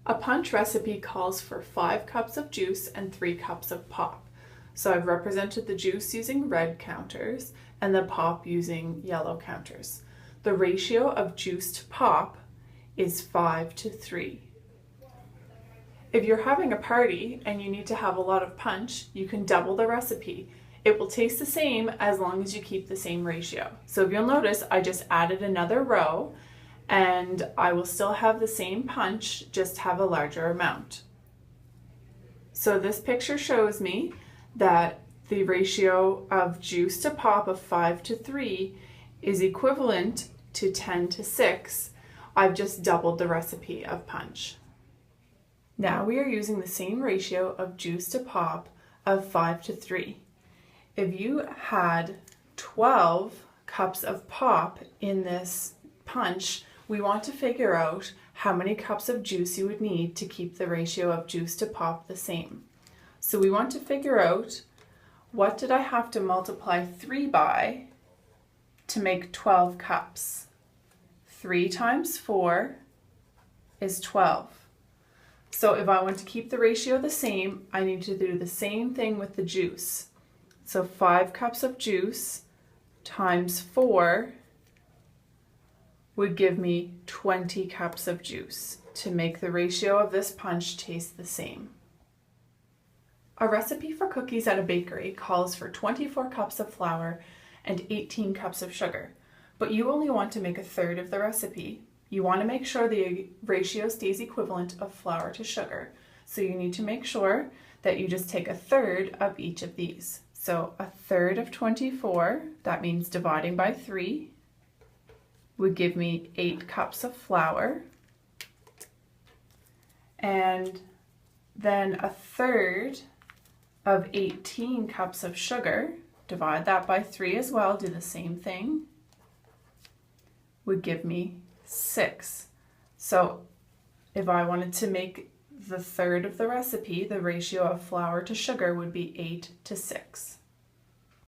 A punch recipe calls for 5 cups of juice and 3 cups of pop. So I've represented the juice using red counters and the pop using yellow counters. The ratio of juice to pop is 5:3. If you're having a party and you need to have a lot of punch, you can double the recipe. It will taste the same as long as you keep the same ratio. So if you'll notice, I just added another row and I will still have the same punch, just have a larger amount. So this picture shows me that the ratio of juice to pop of 5:3 is equivalent to 10:6. I've just doubled the recipe of punch. Now we are using the same ratio of juice to pop of 5:3. If you had 12 cups of pop in this punch, we want to figure out how many cups of juice you would need to keep the ratio of juice to pop the same. So we want to figure out, what did I have to multiply 3 by to make 12 cups? 3 times 4 is 12. So if I want to keep the ratio the same, I need to do the same thing with the juice. So 5 cups of juice times 4 would give me 20 cups of juice to make the ratio of this punch taste the same. A recipe for cookies at a bakery calls for 24 cups of flour and 18 cups of sugar, but you only want to make a third of the recipe. You want to make sure the ratio stays equivalent of flour to sugar. So you need to make sure that you just take a third of each of these. So a third of 24, that means dividing by 3, would give me 8 cups of flour. And then a third of 18 cups of sugar, divide that by 3 as well, do the same thing, would give me 6. So if I wanted to make the third of the recipe, the ratio of flour to sugar would be 8:6.